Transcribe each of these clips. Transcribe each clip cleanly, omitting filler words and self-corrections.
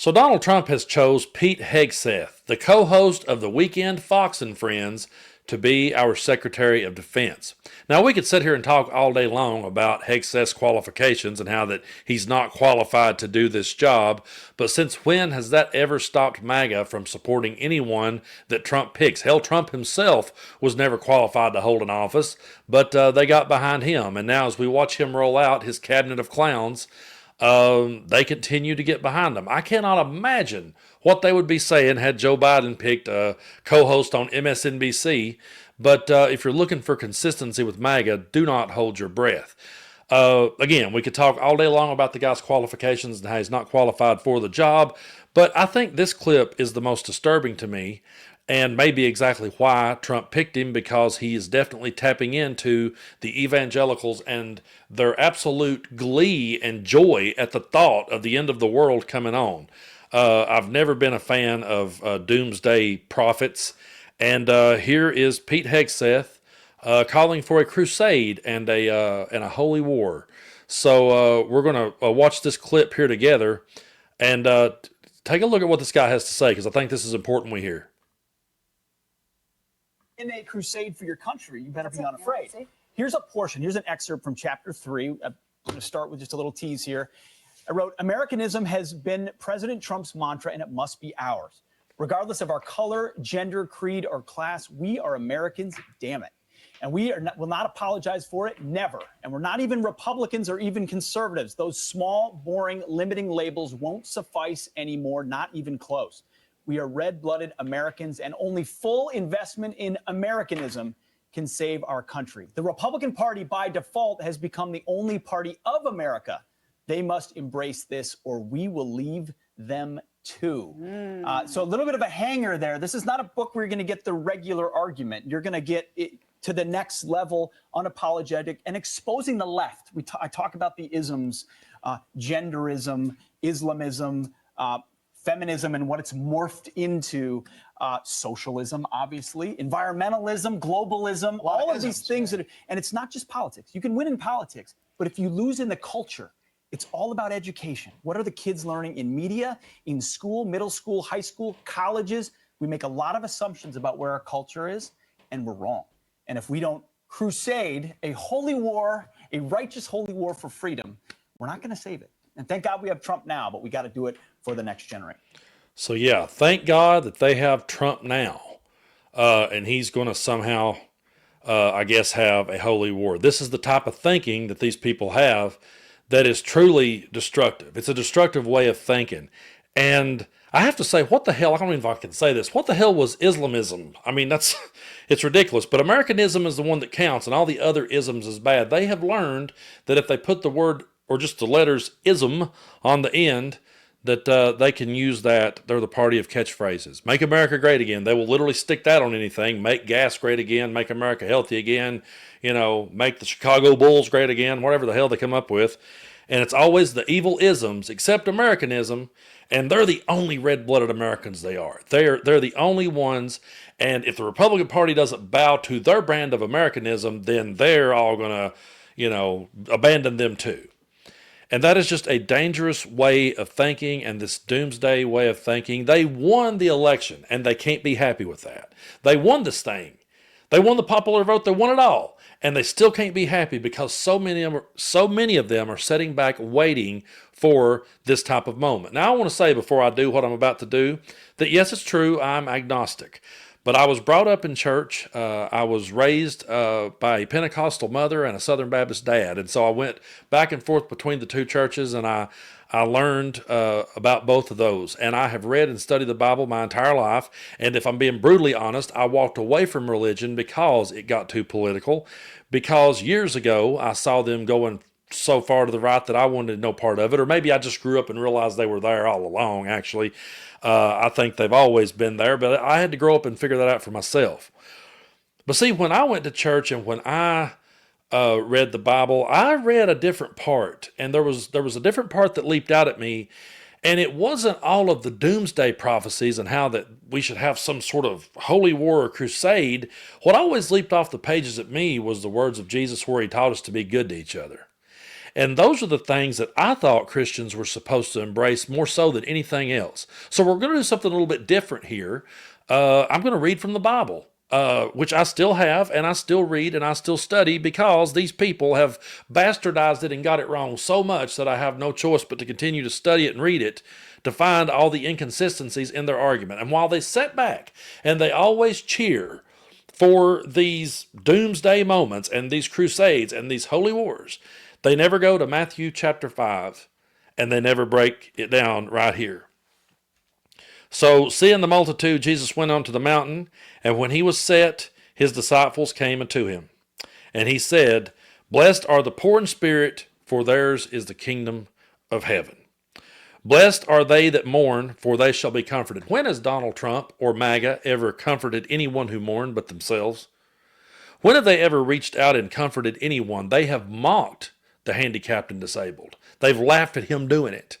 So Donald Trump has chose Pete Hegseth, the co-host of the Weekend Fox and Friends, to be our Secretary of Defense. Now we could sit here and talk all day long about Hegseth's qualifications and how that he's not qualified to do this job, but since when has that ever stopped MAGA from supporting anyone that Trump picks? Hell, Trump himself was never qualified to hold an office, but they got behind him, and now as we watch him roll out his cabinet of clowns, they continue to get behind them. I cannot imagine what they would be saying had Joe Biden picked a co-host on MSNBC. But if you're looking for consistency with MAGA, do not hold your breath. Again, we could talk all day long about the guy's qualifications and how he's not qualified for the job, but I think this clip is the most disturbing to me, and maybe exactly why Trump picked him, because he is definitely tapping into the evangelicals and their absolute glee and joy at the thought of the end of the world coming on. I've never been a fan of doomsday prophets, and here is Pete Hegseth calling for a crusade and a holy war. So we're going to watch this clip here together and take a look at what this guy has to say, because I think this is important we hear. In a crusade for your country, you better be unafraid. Here's a portion. Here's an excerpt from chapter 3. I'm going to start with just a little tease here. I wrote, Americanism has been President Trump's mantra, and it must be ours. Regardless of our color, gender, creed, or class, we are Americans, damn it. And we will not apologize for it, never. And we're not even Republicans or even conservatives. Those small, boring, limiting labels won't suffice anymore, not even close. We are red-blooded Americans, and only full investment in Americanism can save our country. The Republican Party, by default, has become the only party of America. They must embrace this, or we will leave them too. So a little bit of a hanger there. This is not a book where you're going to get the regular argument. You're going to get it to the next level, unapologetic, and exposing the left. I talk about the isms, genderism, Islamism, feminism, and what it's morphed into, socialism, obviously, environmentalism, globalism, all of these things. And it's not just politics. You can win in politics, but if you lose in the culture, it's all about education. What are the kids learning in media, in school, middle school, high school, colleges? We make a lot of assumptions about where our culture is, and we're wrong. And if we don't crusade a holy war, a righteous holy war for freedom, we're not going to save it. And thank God we have Trump now, but we got to do it for the next generation. So yeah, thank God that they have Trump now, and he's going to somehow, I guess, have a holy war. This is the type of thinking that these people have that is truly destructive. It's a destructive way of thinking. And I have to say, what the hell, I don't even know if I can say this, what the hell was Islamism? I mean, it's ridiculous, but Americanism is the one that counts, and all the other isms is bad. They have learned that if they put the word, or just the letters ism on the end, that they can use that. They're the party of catchphrases. Make America great again. They will literally stick that on anything. Make gas great again. Make America healthy again. You know, make the Chicago Bulls great again. Whatever the hell they come up with. And it's always the evil isms, except Americanism. And they're the only red-blooded Americans they are. They're the only ones. And if the Republican Party doesn't bow to their brand of Americanism, then they're all going to, abandon them too. And that is just a dangerous way of thinking, and this doomsday way of thinking. They won the election, and they can't be happy with that. They won this thing. They won the popular vote. They won it all. And they still can't be happy because so many of them are sitting back waiting for this type of moment. Now, I want to say before I do what I'm about to do that, yes, it's true, I'm agnostic. But I was brought up in church. I was raised by a Pentecostal mother and a Southern Baptist dad. And so I went back and forth between the two churches, and I learned about both of those. And I have read and studied the Bible my entire life. And if I'm being brutally honest, I walked away from religion because it got too political. Because years ago, I saw them going so far to the right that I wanted no part of it. Or maybe I just grew up and realized they were there all along, actually. I think they've always been there, but I had to grow up and figure that out for myself. But see, when I went to church and when I read the Bible, I read a different part, and there was a different part that leaped out at me, and it wasn't all of the doomsday prophecies and how that we should have some sort of holy war or crusade. What always leaped off the pages at me was the words of Jesus where he taught us to be good to each other. And those are the things that I thought Christians were supposed to embrace more so than anything else. So we're going to do something a little bit different here. I'm going to read from the Bible, which I still have, and I still read, and I still study, because these people have bastardized it and got it wrong so much that I have no choice but to continue to study it and read it to find all the inconsistencies in their argument. And while they sit back and they always cheer for these doomsday moments and these crusades and these holy wars, they never go to Matthew chapter 5, and they never break it down right here. So, seeing the multitude, Jesus went on to the mountain, and when he was set, his disciples came unto him. And he said, Blessed are the poor in spirit, for theirs is the kingdom of heaven. Blessed are they that mourn, for they shall be comforted. When has Donald Trump or Maga ever comforted anyone who mourned but themselves? When have they ever reached out and comforted anyone? They have mocked the handicapped and disabled. They've laughed at him doing it.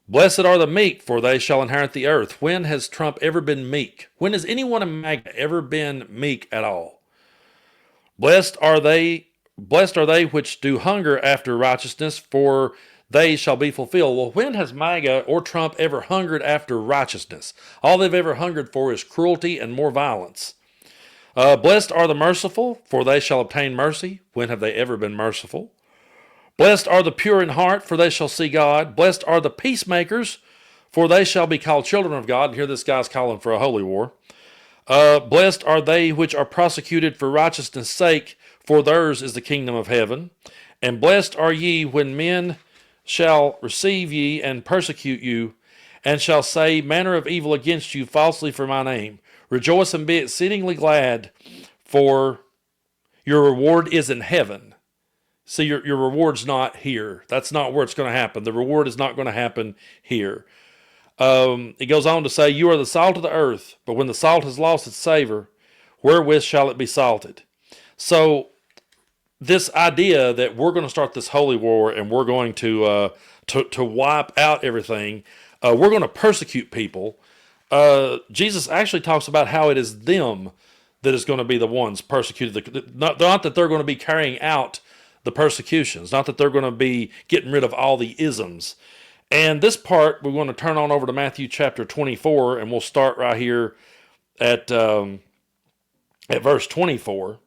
Blessed are the meek, for they shall inherit the earth. When has Trump ever been meek? When has anyone in MAGA ever been meek at all? Blessed are they which do hunger after righteousness, for they shall be fulfilled. Well, when has MAGA or Trump ever hungered after righteousness? All they've ever hungered for is cruelty and more violence. Blessed are the merciful, for they shall obtain mercy. When have they ever been merciful? Blessed are the pure in heart, for they shall see God. Blessed are the peacemakers, for they shall be called children of God. And here this guy's calling for a holy war. Blessed are they which are persecuted for righteousness' sake, for theirs is the kingdom of heaven. And blessed are ye when men shall receive ye and persecute you, and shall say manner of evil against you falsely for my name. Rejoice and be exceedingly glad, for your reward is in heaven. See, your reward's not here. That's not where it's going to happen. The reward is not going to happen here. It goes on to say, you are the salt of the earth, but when the salt has lost its savor, wherewith shall it be salted? So this idea that we're going to start this holy war and we're going to wipe out everything, we're going to persecute people. Jesus actually talks about how it is them that is going to be the ones persecuted. Not that they're going to be carrying out the persecutions, not that they're going to be getting rid of all the isms. And this part, we're going to turn on over to Matthew chapter 24, and we'll start right here at verse 24.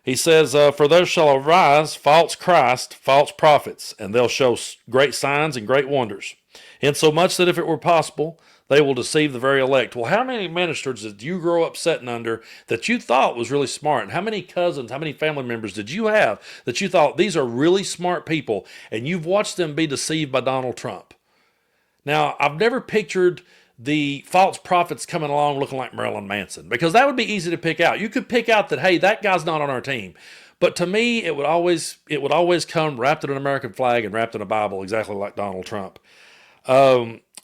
He says, For there shall arise false Christ, false prophets, and they'll show great signs and great wonders, insomuch that if it were possible, they will deceive the very elect. Well, how many ministers did you grow up sitting under that you thought was really smart? And how many cousins, how many family members did you have that you thought these are really smart people, and you've watched them be deceived by Donald Trump? Now, I've never pictured the false prophets coming along looking like Marilyn Manson, because that would be easy to pick out. You could pick out that, hey, that guy's not on our team. But to me, it would always come wrapped in an American flag and wrapped in a Bible, exactly like Donald Trump.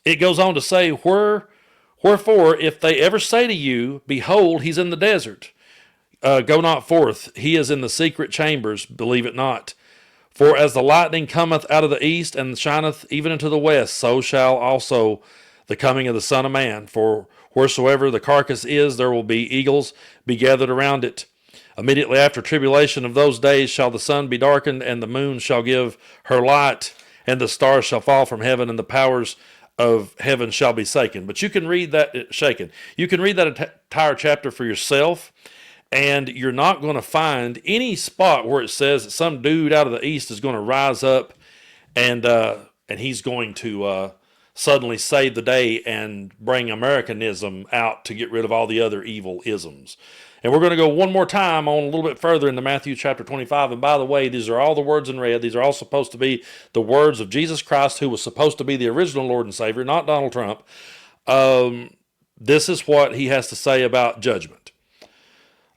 It goes on to say, Wherefore, if they ever say to you, Behold, he's in the desert, go not forth. He is in the secret chambers, believe it not. For as the lightning cometh out of the east and shineth even into the west, so shall also the coming of the Son of Man. For wheresoever the carcass is, there will be eagles be gathered around it. Immediately after tribulation of those days shall the sun be darkened, and the moon shall give her light, and the stars shall fall from heaven, and the powers of heaven shall be shaken. But you can read that You can read that entire chapter for yourself, and you're not going to find any spot where it says that some dude out of the east is going to rise up and he's going to suddenly save the day and bring Americanism out to get rid of all the other evil isms. And we're going to go one more time on a little bit further into Matthew chapter 25. And by the way, these are all the words in red. These are all supposed to be the words of Jesus Christ, who was supposed to be the original Lord and Savior, not Donald Trump. This is what he has to say about judgment.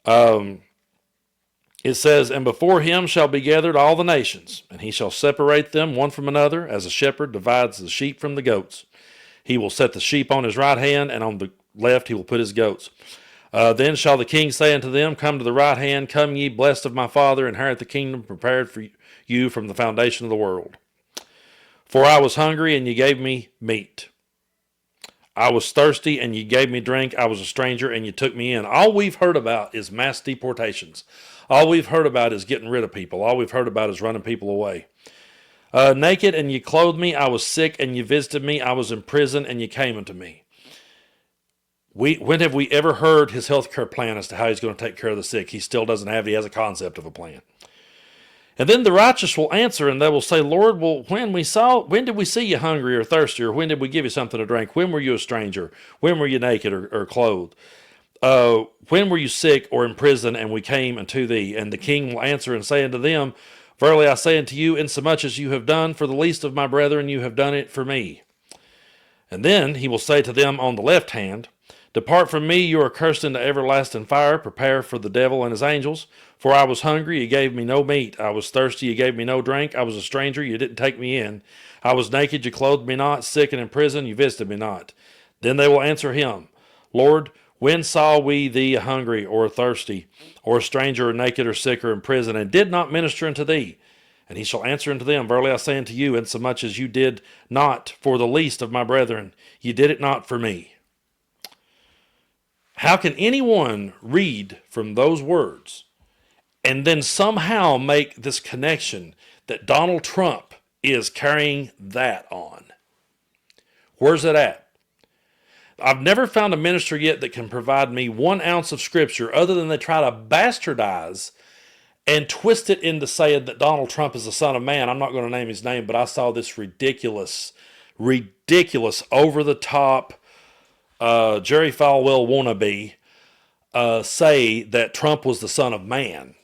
It says, And before him shall be gathered all the nations, and he shall separate them one from another, as a shepherd divides the sheep from the goats. He will set the sheep on his right hand, and on the left he will put his goats. Then shall the king say unto them, Come to the right hand, come ye blessed of my Father, inherit the kingdom prepared for you from the foundation of the world. For I was hungry, and ye gave me meat. I was thirsty and you gave me drink. I was a stranger and you took me in. All we've heard about is mass deportations. All we've heard about is getting rid of people. All we've heard about is running people away. Naked and you clothed me. I was sick and you visited me. I was in prison and you came unto me. When have we ever heard his healthcare plan as to how he's going to take care of the sick? He still doesn't have it. He has a concept of a plan. And then the righteous will answer and they will say, Lord, well, when did we see you hungry or thirsty, or when did we give you something to drink? When were you a stranger? When were you naked or clothed? When were you sick or in prison and we came unto thee? And the king will answer and say unto them, Verily I say unto you, insomuch as you have done for the least of my brethren, you have done it for me. And then he will say to them on the left hand, Depart from me, you are cursed into everlasting fire, prepare for the devil and his angels. For I was hungry, you gave me no meat. I was thirsty, you gave me no drink. I was a stranger, you didn't take me in. I was naked, you clothed me not. Sick and in prison, you visited me not. Then they will answer him, Lord, when saw we thee hungry or thirsty, or a stranger or naked or sick or in prison, and did not minister unto thee? And he shall answer unto them, Verily I say unto you, insomuch as you did not for the least of my brethren, ye did it not for me. How can anyone read from those words and then somehow make this connection that Donald Trump is carrying that on? Where's it at? I've never found a minister yet that can provide me 1 ounce of scripture other than they try to bastardize and twist it into saying that Donald Trump is the son of man. I'm not going to name his name, but I saw this ridiculous, over-the-top Jerry Falwell wannabe say that Trump was the son of man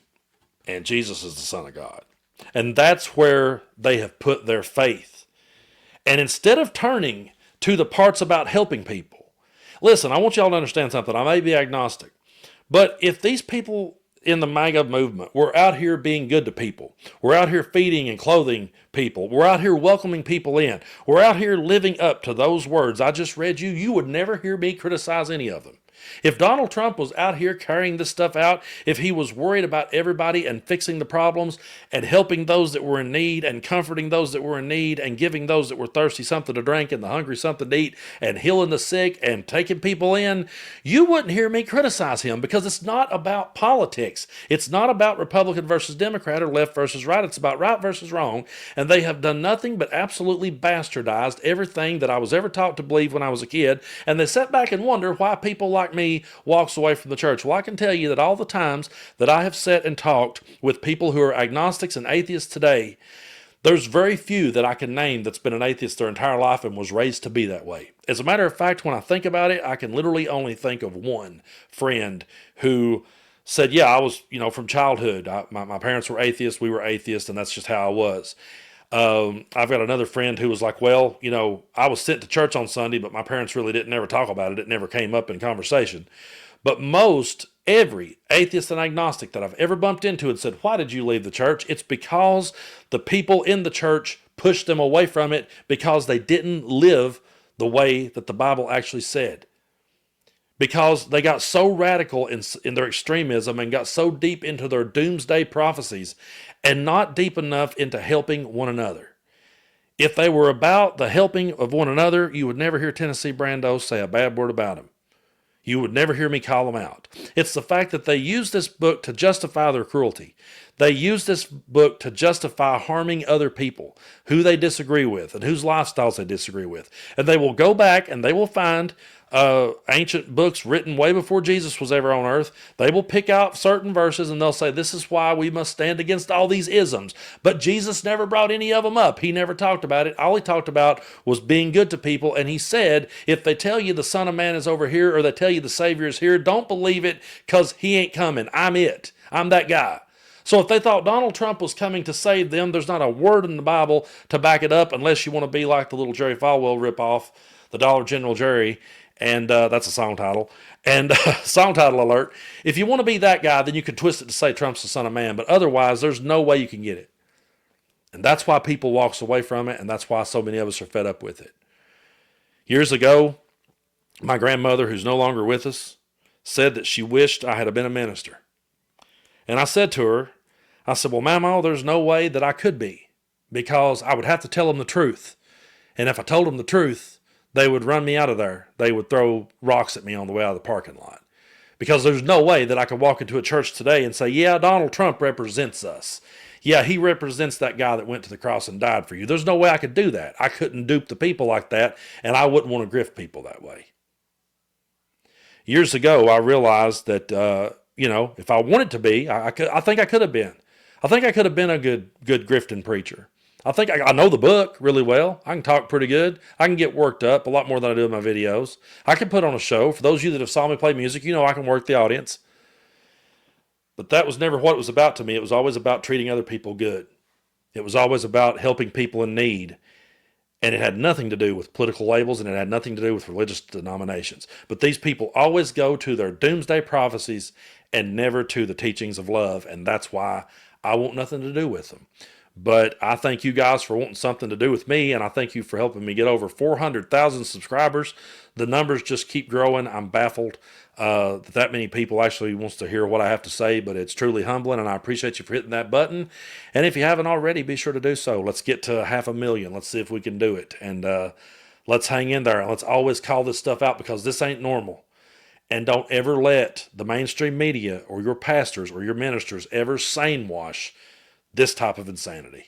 and Jesus is the son of God. And that's where they have put their faith. And instead of turning to the parts about helping people, listen, I want y'all to understand something. I may be agnostic, but if these people in the Maga movement were out here being good to people, we're out here feeding and clothing people, we're out here welcoming people in, we're out here living up to those words I just read you, you would never hear me criticize any of them. If Donald Trump was out here carrying this stuff out, if he was worried about everybody and fixing the problems and helping those that were in need and comforting those that were in need and giving those that were thirsty something to drink and the hungry something to eat and healing the sick and taking people in, you wouldn't hear me criticize him, because it's not about politics. It's not about Republican versus Democrat or left versus right. It's about right versus wrong. And they have done nothing but absolutely bastardized everything that I was ever taught to believe when I was a kid. And they sit back and wonder why people like me walks away from the church. Well, I can tell you that all the times that I have sat and talked with people who are agnostics and atheists today, there's very few that I can name that's been an atheist their entire life and was raised to be that way. As a matter of fact, when I think about it, I can literally only think of one friend who said, yeah, I was, from childhood, my parents were atheists, we were atheists, and that's just how I was. I've got another friend who was like, well, I was sent to church on Sunday, but my parents really didn't ever talk about it. It never came up in conversation. But every atheist and agnostic that I've ever bumped into and said, why did you leave the church? It's because the people in the church pushed them away from it because they didn't live the way that the Bible actually said. Because they got so radical in their extremism and got so deep into their doomsday prophecies and not deep enough into helping one another. If they were about the helping of one another, you would never hear Tennessee Brando say a bad word about him. You would never hear me call them out. It's the fact that they use this book to justify their cruelty. They use this book to justify harming other people who they disagree with and whose lifestyles they disagree with. And they will go back and they will find ancient books written way before Jesus was ever on earth. They will pick out certain verses and they'll say, this is why we must stand against all these isms. But Jesus never brought any of them up. He never talked about it. All he talked about was being good to people. And he said, if they tell you the Son of Man is over here or they tell you the Savior is here, don't believe it, because he ain't coming. I'm it. I'm that guy. So if they thought Donald Trump was coming to save them, there's not a word in the Bible to back it up, unless you want to be like the little Jerry Falwell ripoff, the Dollar General Jerry. And that's a song title. And song title alert. If you want to be that guy, then you can twist it to say Trump's the son of man. But otherwise, there's no way you can get it. And that's why people walks away from it. And that's why so many of us are fed up with it. Years ago, my grandmother, who's no longer with us, said that she wished I had been a minister. And I said to her, well, Mama, there's no way that I could be, because I would have to tell them the truth. And if I told them the truth, they would run me out of there. They would throw rocks at me on the way out of the parking lot. Because there's no way that I could walk into a church today and say, yeah, Donald Trump represents us. Yeah, he represents that guy that went to the cross and died for you. There's no way I could do that. I couldn't dupe the people like that, and I wouldn't want to grift people that way. Years ago, I realized that, if I wanted to be, I think I could have been. I think I could have been a good grifting preacher. I think I know the book really well. I can talk pretty good. I can get worked up a lot more than I do in my videos. I can put on a show. For those of you that have saw me play music, you know I can work the audience. But that was never what it was about to me. It was always about treating other people good. It was always about helping people in need. And it had nothing to do with political labels, and it had nothing to do with religious denominations. But these people always go to their doomsday prophecies and never to the teachings of love. And that's why I want nothing to do with them. But I thank you guys for wanting something to do with me, and I thank you for helping me get over 400,000 subscribers. The numbers just keep growing. I'm baffled that many people actually wants to hear what I have to say, but it's truly humbling, and I appreciate you for hitting that button. And if you haven't already, be sure to do so. Let's get to 500,000. Let's see if we can do it, and let's hang in there. Let's always call this stuff out, because this ain't normal. And don't ever let the mainstream media or your pastors or your ministers ever sane wash this type of insanity.